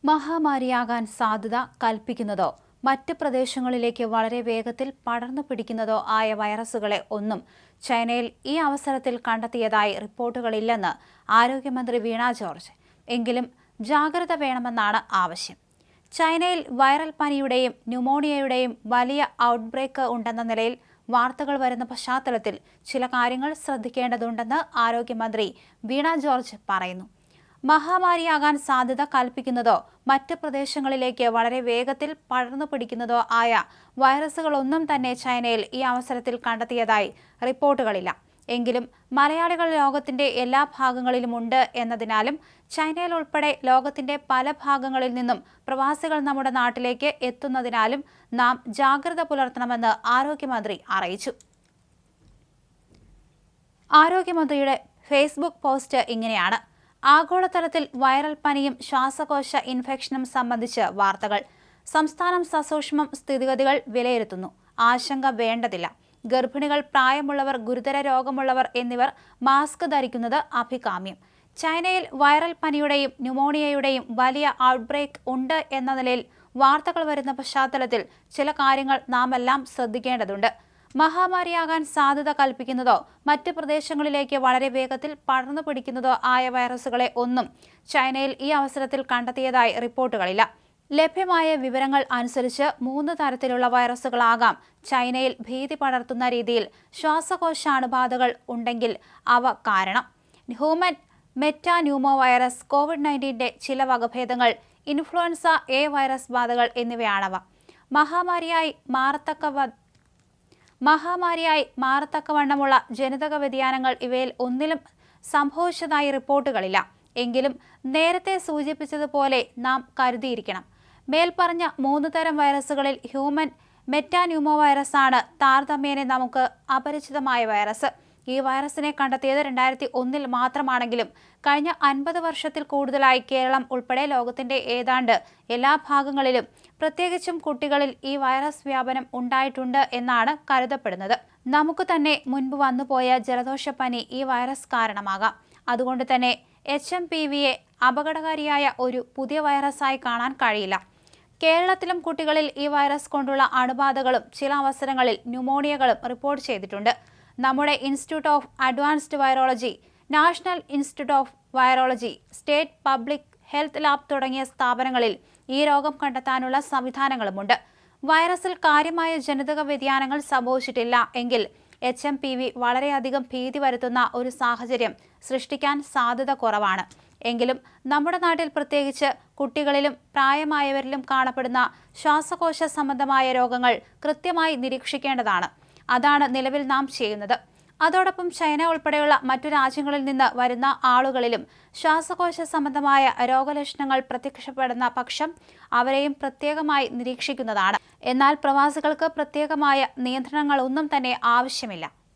മഹാമാരിയാകാൻ സാധ്യത കൽപ്പിക്കുന്നതോ മറ്റ് പ്രദേശങ്ങളിലേക്ക് വളരെ വേഗത്തിൽ പടർന്നു പിടിക്കുന്നതോ ആയ വൈറസുകളെ ഒന്നും ചൈനയിൽ ഈ അവസരത്തിൽ കണ്ടെത്തിയതായി റിപ്പോർട്ടുകളില്ലെന്ന് ആരോഗ്യമന്ത്രി വീണ ജോർജ്. എങ്കിലും ജാഗ്രത വേണമെന്നാണ് ആവശ്യം. ചൈനയിൽ വൈറൽ പനിയുടെയും ന്യൂമോണിയയുടെയും വലിയ ഔട്ട്ബ്രേക്ക് ഉണ്ടെന്ന നിലയിൽ വാർത്തകൾ വരുന്ന പശ്ചാത്തലത്തിൽ ചില കാര്യങ്ങൾ ശ്രദ്ധിക്കേണ്ടതുണ്ടെന്ന് ആരോഗ്യമന്ത്രി വീണ ജോർജ് പറയുന്നു. മഹാമാരിയാകാൻ സാധ്യത കൽപ്പിക്കുന്നതോ മറ്റ് പ്രദേശങ്ങളിലേക്ക് വളരെ വേഗത്തിൽ പടർന്നു പിടിക്കുന്നതോ ആയ വൈറസുകളൊന്നും തന്നെ ചൈനയിൽ ഈ അവസരത്തിൽ കണ്ടെത്തിയതായി റിപ്പോർട്ടുകളില്ല. എങ്കിലും മലയാളികൾ ലോകത്തിന്റെ എല്ലാ ഭാഗങ്ങളിലുമുണ്ട് എന്നതിനാലും ചൈനയിൽ ഉൾപ്പെടെ ലോകത്തിന്റെ പല ഭാഗങ്ങളിൽ നിന്നും പ്രവാസികൾ നമ്മുടെ നാട്ടിലേക്ക് എത്തുന്നതിനാലും നാം ജാഗ്രത പുലർത്തണമെന്ന് ആരോഗ്യമന്ത്രി അറിയിച്ചു. ആരോഗ്യമന്ത്രിയുടെ ഫേസ്ബുക്ക് പോസ്റ്റ് ഇങ്ങനെയാണ്: ആഗോളതലത്തിൽ വൈറൽ പനിയും ശ്വാസകോശ ഇൻഫെക്ഷനും സംബന്ധിച്ച് വാർത്തകൾ. സംസ്ഥാനം സസൂക്ഷ്മം സ്ഥിതിഗതികൾ വിലയിരുത്തുന്നു. ആശങ്ക വേണ്ടതില്ല. ഗർഭിണികൾ, പ്രായമുള്ളവർ, ഗുരുതര രോഗമുള്ളവർ എന്നിവർ മാസ്ക് ധരിക്കുന്നത് അഭികാമ്യം. ചൈനയിൽ വൈറൽ പനിയുടെയും ന്യൂമോണിയയുടെയും വലിയ ഔട്ട്ബ്രേക്ക് ഉണ്ട് എന്ന നിലയിൽ വാർത്തകൾ വരുന്ന പശ്ചാത്തലത്തിൽ ചില കാര്യങ്ങൾ നാമെല്ലാം ശ്രദ്ധിക്കേണ്ടതുണ്ട്. മഹാമാരിയാകാൻ സാധ്യത കൽപ്പിക്കുന്നതോ മറ്റ് പ്രദേശങ്ങളിലേക്ക് വളരെ വേഗത്തിൽ പടർന്നു പിടിക്കുന്നതോ ആയ വൈറസുകളെ ഒന്നും ചൈനയിൽ ഈ അവസരത്തിൽ കണ്ടെത്തിയതായി റിപ്പോർട്ടുകളില്ല. ലഭ്യമായ വിവരങ്ങൾ അനുസരിച്ച് 3 തരത്തിലുള്ള വൈറസുകളാകാം ചൈനയിൽ ഭീതി പടർത്തുന്ന രീതിയിൽ ശ്വാസകോശാണുബാധകൾ ഉണ്ടെങ്കിൽ അവ കാരണം. ഹ്യൂമൻ മെറ്റാന്യൂമോ വൈറസ്, COVID-19ന്റെ ചില വകഭേദങ്ങൾ, ഇൻഫ്ലുവൻസ എ വൈറസ് ബാധകൾ എന്നിവയാണവ. മഹാമാരിയായി മാറത്തക്കവണ്ണമുള്ള ജനിതക വ്യതിയാനങ്ങൾ ഇവയിൽ ഒന്നിലും സംഭവിച്ചതായി റിപ്പോർട്ടുകളില്ല. എങ്കിലും നേരത്തെ സൂചിപ്പിച്ചതുപോലെ നാം കരുതിയിരിക്കണം. മേൽപ്പറഞ്ഞ 3 തരം വൈറസുകളിൽ ഹ്യൂമൻ മെറ്റാന്യൂമോ വൈറസാണ് താരതമ്യേന നമുക്ക് അപരിചിതമായ വൈറസ്. ഈ വൈറസിനെ കണ്ടെത്തിയത് 2001 മാത്രമാണെങ്കിലും കഴിഞ്ഞ 50 വർഷത്തിൽ കൂടുതലായി കേരളം ഉൾപ്പെടെ ലോകത്തിന്റെ ഏതാണ്ട് എല്ലാ ഭാഗങ്ങളിലും, പ്രത്യേകിച്ചും കുട്ടികളിൽ ഈ വൈറസ് വ്യാപനം ഉണ്ടായിട്ടുണ്ട് എന്നാണ് കരുതപ്പെടുന്നത്. നമുക്ക് തന്നെ മുൻപ് വന്നുപോയ ജലദോഷപ്പനി ഈ വൈറസ് കാരണമാകാം. അതുകൊണ്ട് തന്നെ HMPVയെ അപകടകാരിയായ ഒരു പുതിയ വൈറസായി കാണാൻ കഴിയില്ല. കേരളത്തിലും കുട്ടികളിൽ ഈ വൈറസ് കൊണ്ടുള്ള അണുബാധകളും ചില അവസരങ്ങളിൽ ന്യൂമോണിയകളും റിപ്പോർട്ട് ചെയ്തിട്ടുണ്ട്. നമ്മുടെ institute of advanced virology, national institute of virology, state public health lab തുടങ്ങിയ സ്ഥാപനങ്ങളിൽ ഈ രോഗം കണ്ടെത്താനുള്ള സംവിധാനങ്ങളുമുണ്ട്. വൈറസിൽ കാര്യമായ ജനിതക വ്യതിയാനങ്ങൾ സംഭവിച്ചിട്ടില്ല എങ്കിൽ HMPV വളരെയധികം ഭീതി വരുത്തുന്ന ഒരു സാഹചര്യം സൃഷ്ടിക്കാൻ സാധ്യത കുറവാണ്. എങ്കിലും നമ്മുടെ നാട്ടിൽ, പ്രത്യേകിച്ച് കുട്ടികളിലും പ്രായമായവരിലും കാണപ്പെടുന്ന ശ്വാസകോശ സംബന്ധമായ രോഗങ്ങൾ കൃത്യമായി നിരീക്ഷിക്കേണ്ടതാണ്. അതാണ് നിലവിൽ നാം ചെയ്യുന്നത്. അതോടൊപ്പം ചൈന ഉൾപ്പെടെയുള്ള മറ്റു രാജ്യങ്ങളിൽ നിന്ന് വരുന്ന ആളുകളിലും ശ്വാസകോശ സംബന്ധമായ രോഗലക്ഷണങ്ങൾ പ്രത്യക്ഷപ്പെടുന്ന പക്ഷം അവരെയും പ്രത്യേകമായി നിരീക്ഷിക്കുന്നതാണ്. എന്നാൽ പ്രവാസികൾക്ക് പ്രത്യേകമായ നിയന്ത്രണങ്ങളൊന്നും തന്നെ ആവശ്യമില്ല.